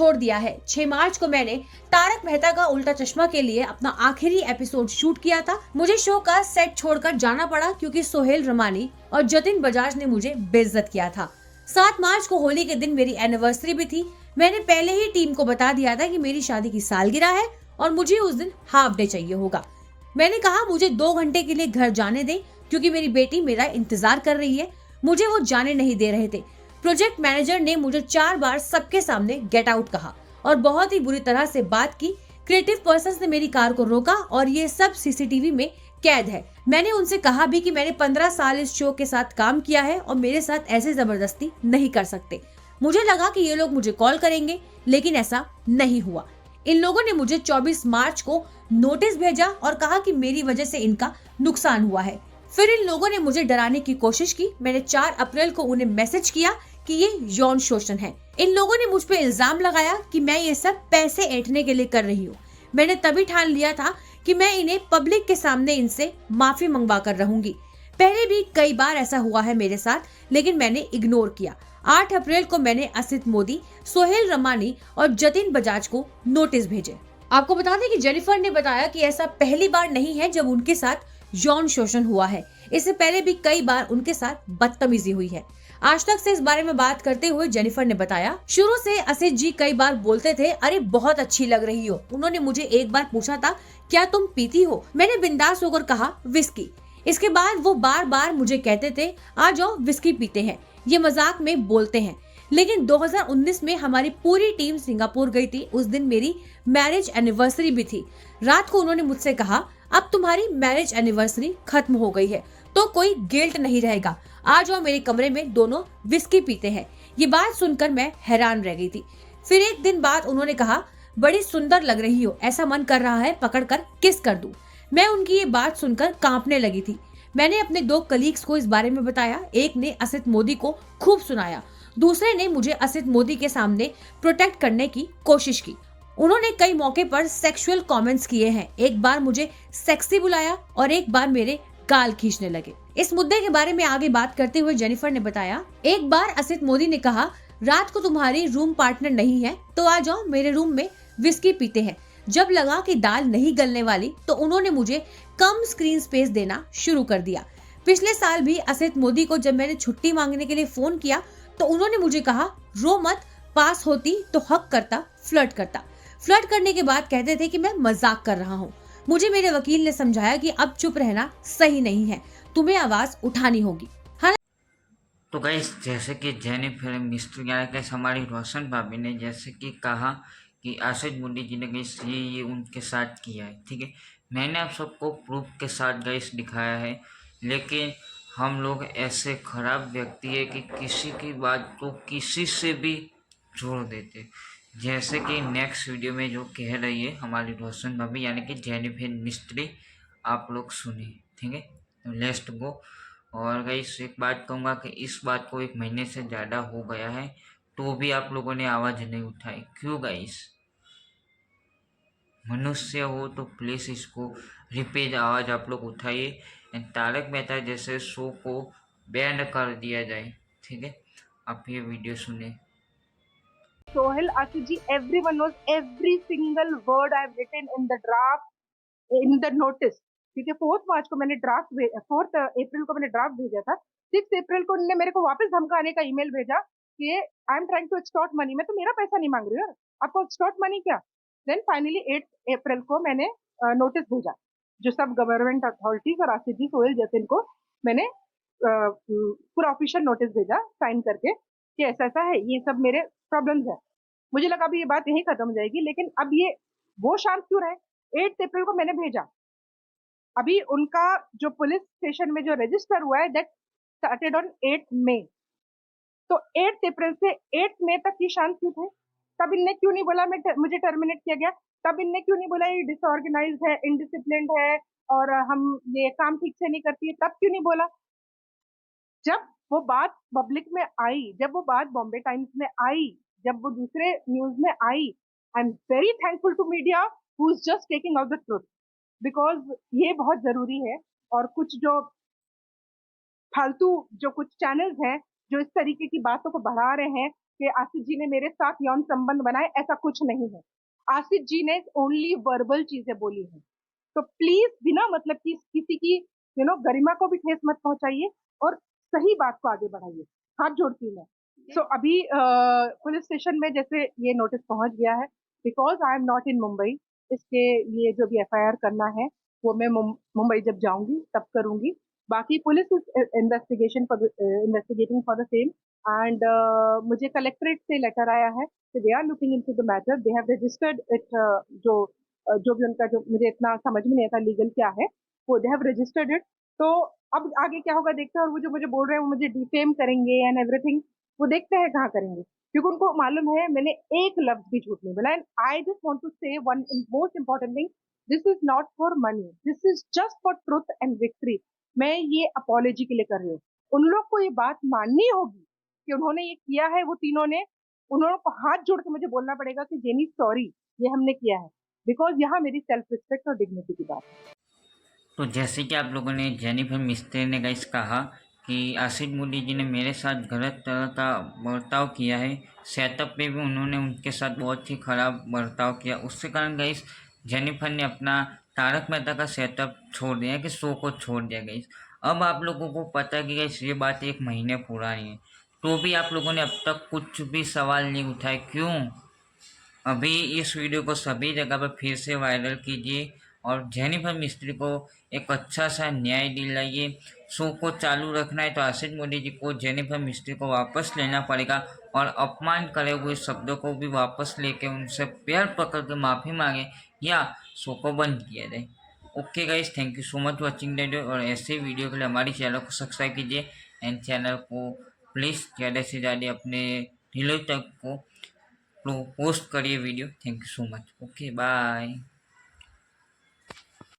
छोड़ दिया है। 6 मार्च को मैंने तारक मेहता का उल्टा चश्मा के लिए अपना आखिरी एपिसोड शूट किया था। मुझे शो का सेट छोड़कर जाना पड़ा क्योंकि सोहेल रमानी और जतिन बजाज ने मुझे बेइज्जत किया था। 7 मार्च को होली के दिन मेरी एनिवर्सरी भी थी। मैंने पहले ही टीम को बता दिया था कि मेरी शादी की सालगिरह है और मुझे उस दिन हाफ डे चाहिए होगा। मैंने कहा मुझे 2 घंटे के लिए घर जाने दें क्योंकि मेरी बेटी मेरा इंतजार कर रही है। मुझे वो जाने नहीं दे रहे थे। प्रोजेक्ट मैनेजर ने मुझे 4 बार सबके सामने गेट आउट कहा और बहुत ही बुरी तरह से बात की। क्रिएटिव पर्सन ने मेरी कार को रोका और ये सब सीसीटीवी में कैद है। मैंने उनसे कहा भी कि मैंने 15 साल इस शो के साथ काम किया है और मेरे साथ ऐसे जबरदस्ती नहीं कर सकते। मुझे लगा कि ये लोग मुझे कॉल करेंगे, लेकिन ऐसा नहीं हुआ। इन लोगों ने मुझे 24 मार्च को नोटिस भेजा और कहा कि मेरी वजह से इनका नुकसान हुआ है। फिर इन लोगों ने मुझे डराने की कोशिश की। मैंने 4 अप्रैल को उन्हें मैसेज किया कि ये यौन शोषण है। इन लोगों ने मुझ पे इल्जाम लगाया कि मैं ये सब पैसे ऐंठने के लिए कर रही हूँ। मैंने तभी ठान लिया था कि मैं इन्हें पब्लिक के सामने इनसे माफी मंगवा कर रहूंगी। पहले भी कई बार ऐसा हुआ है मेरे साथ, लेकिन मैंने इग्नोर किया। 8 अप्रैल को मैंने असित मोदी, सोहेल रमानी और जतिन बजाज को नोटिस भेजे। आपको बता दें कि जेनिफर ने बताया कि ऐसा पहली बार नहीं है जब उनके साथ यौन शोषण हुआ है। इससे पहले भी कई बार उनके साथ बदतमीजी हुई है। आज तक से इस बारे में बात करते हुए जेनिफर ने बताया, शुरू से असित जी कई बार बोलते थे, अरे बहुत अच्छी लग रही हो। उन्होंने मुझे एक बार पूछा था, क्या तुम पीती हो? मैंने बिंदास होकर कहा, विस्की। इसके बाद वो बार बार मुझे कहते थे, आ जाओ विस्की पीते हैं। ये मजाक में बोलते हैं। लेकिन 2019 में हमारी पूरी टीम सिंगापुर गई थी। उस दिन मेरी मैरिज एनिवर्सरी भी थी। रात को उन्होंने मुझसे कहा, अब तुम्हारी मैरिज एनिवर्सरी खत्म हो गई है तो कोई गिल्ट नहीं रहेगा, आ जाओ मेरे कमरे में दोनों विस्की पीते हैं। ये बात सुनकर मैं हैरान रह गई थी। फिर एक दिन बाद उन्होंने कहा, बड़ी सुंदर लग रही हो, ऐसा मन कर रहा है पकड़कर किस कर दूं। मैं उनकी ये बात सुनकर कांपने लगी थी। मैंने अपने 2 कलीग्स को इस बारे में बताया। एक ने असित मोदी को खूब सुनाया, दूसरे ने मुझे असित मोदी के सामने प्रोटेक्ट करने की कोशिश की। उन्होंने कई मौके पर सेक्सुअल कमेंट्स किए हैं। एक बार मुझे सेक्सी बुलाया और एक बार मेरे गाल खींचने लगे। इस मुद्दे के बारे में आगे बात करते हुए जेनिफर ने बताया, एक बार असित मोदी ने कहा, रात को तुम्हारी रूम पार्टनर नहीं है तो आ जाओ मेरे रूम में विस्की पीते हैं। जब लगा कि दाल नहीं गलने वाली तो उन्होंने मुझे कम स्क्रीन स्पेस देना शुरू कर दिया। पिछले साल भी असित मोदी को जब मैंने छुट्टी मांगने के लिए फोन किया तो उन्होंने मुझे कहा, रो मत, पास होती तो हक करता, फ्लर्ट करता। फ्लर्ट करने के बाद कहते थे कि मैं मजाक कर रहा हूँ। मुझे मेरे वकील ने समझाया कि अब चुप रहना सही नहीं है, तुम्हें आवाज उठानी होगी। तो गाइस, जैसे कि जेनिफर मिस्त्री गाइस हमारी रोशन भाभी ने जैसे कि कहा कि आशिष मोदी जी ने गाइस ये उनके साथ किया है, ठीक है। मैंने आप सबको प्रूफ के साथ गाइस दिखाया है, लेकिन हम लोग ऐसे खराब व्यक्ति है कि किसी की बात को किसी से भी जोड़ देते। जैसे कि नेक्स्ट वीडियो में जो कह रही है हमारी रोशन भाभी यानी कि जेनिफर मिस्त्री, आप लोग सुनिए, ठीक है। तो लेट्स गो। और गाइस एक बात कहूँगा कि इस बात को 1 महीने से ज़्यादा हो गया है तो भी आप लोगों ने आवाज़ नहीं उठाई, क्यों गाइस? मनुष्य हो तो प्लीज़ इसको रिपीट आवाज़ आप लोग उठाइए एंड तारक मेहता जैसे शो को बैन कर दिया जाए, ठीक है। आप ये वीडियो सुने। Sohel, Ashish, everyone knows every single word I've written in the draft, in the notice. ठीक है, 4 मार्च को मैंने ड्राफ्ट 4 अप्रैल को मैंने ड्राफ्ट भेजा था। 6 अप्रैल को उन्होंने मेरे को वापस धमकाने का ईमेल भेजा कि I am trying to extort money. मैं तो मेरा पैसा नहीं मांग रही हूँ, आपको एक्सटॉर्ट मनी क्या? देन फाइनली 8 अप्रैल को मैंने नोटिस भेजा, जो सब गवर्नमेंट अथॉरिटीज और आशीष जी, सोहेल, जतिन को मैंने पूरा ऑफिशियल नोटिस भेजा साइन करके कि ऐसा ऐसा है, ये सब मेरे प्रॉब्लम्स है। मुझे लगा अभी ये बात यहीं खत्म हो जाएगी, लेकिन अब ये वो शांत क्यों रहे? 8 अप्रैल को मैंने भेजा। अभी उनका जो पुलिस स्टेशन में जो रजिस्टर हुआ है दैट स्टार्टेड ऑन 8 मई। तो 8 अप्रैल से 8 मई तक ये शांत क्यों थे? तब इनने क्यों नहीं बोला मुझे टर्मिनेट किया गया? तब इनने क्यों नहीं बोला ये डिसऑर्गेनाइज है, इनडिसिप्लिन्ड है और हम ये काम ठीक से नहीं करती है? तब क्यों नहीं बोला? जब वो बात पब्लिक में आई, जब वो बात बॉम्बे टाइम्स में आई, जब वो दूसरे न्यूज में आई, I am very thankful to media who is just taking out the truth, because ये बहुत जरूरी है। और कुछ जो फालतू जो कुछ चैनल्स हैं जो इस तरीके की बातों को बढ़ा रहे हैं, कि आसिफ जी ने मेरे साथ यौन संबंध बनाए, ऐसा कुछ नहीं है। आसिफ जी ने ओनली वर्बल चीजें बोली हैं। तो प्लीज बिना मतलब कि किसी की गरिमा को भी ठेस मत पहुंचाइए और सही बात को आगे बढ़ाइए, हाथ जोड़ती हूँ मैं। सो अभी पुलिस स्टेशन में जैसे ये नोटिस पहुंच गया है, because I am not in Mumbai, इसके लिए जो भी एफआईआर करना है वो मैं मुंबई जब जाऊंगी तब करूंगी। बाकी police is investigating for the same and मुझे कलेक्ट्रेट से लेटर आया है कि they are looking into the matter, they have registered it. जो भी उनका, जो मुझे इतना समझ में नहीं आता लीगल क्या है, वो दे हैव रजिस्टर्ड इट। तो अब आगे क्या होगा देखते हैं। और वो जो मुझे बोल रहे हैं वो मुझे डिफेम करेंगे एंड एवरीथिंग, वो देखते हैं कहाँ करेंगे, क्योंकि उनको मालूम है मैंने एक लफ्ज भी झूठ नहीं बोला। And I just want to say one most important thing, this is not for money, this is just for truth and victory. मैं ये अपॉलॉजी के लिए कर रही हूँ। उन लोग को ये बात माननी होगी कि उन्होंने ये किया है, वो तीनों ने, उन्होंने को हाथ जोड़ के मुझे बोलना पड़ेगा कि जेनी सॉरी, ये हमने किया है, बिकॉज यहाँ मेरी सेल्फ रिस्पेक्ट और डिग्निटी की बात है। तो जैसे कि आप लोगों ने जेनिफर मिस्त्री ने गाइस कहा कि आसिफ मोदी जी ने मेरे साथ गलत तरह का बर्ताव किया है, सेटअप पे भी उन्होंने उनके साथ बहुत ही खराब बर्ताव किया, उसके कारण गाइस जेनिफर ने अपना तारक मेहता का सेटअप छोड़ दिया, कि शो को छोड़ दिया गाइस। अब आप लोगों को पता है कि गाइस ये बात 1 महीने पुरानी है, तो भी आप लोगों ने अब तक कुछ भी सवाल नहीं उठाए, क्यों? अभी इस वीडियो को सभी जगह पर फिर से वायरल कीजिए और जेनिफर मिस्त्री को एक अच्छा सा न्याय दिलाइए। शो को चालू रखना है तो आसिफ मोदी जी को जेनिफर मिस्त्री को वापस लेना पड़ेगा और अपमान करे हुए शब्दों को भी वापस लेके उनसे पैर पकड़ के माफ़ी मांगे या शो को बंद किया जाए। Okay guys, thank you so much watching the video, और ऐसे वीडियो के लिए हमारी चैनल को सब्सक्राइब कीजिए एंड चैनल को प्लीज़ ज़्यादा से ज़्यादा अपने रिलेटिव तक को पोस्ट करिए video. Thank you so much. Okay bye.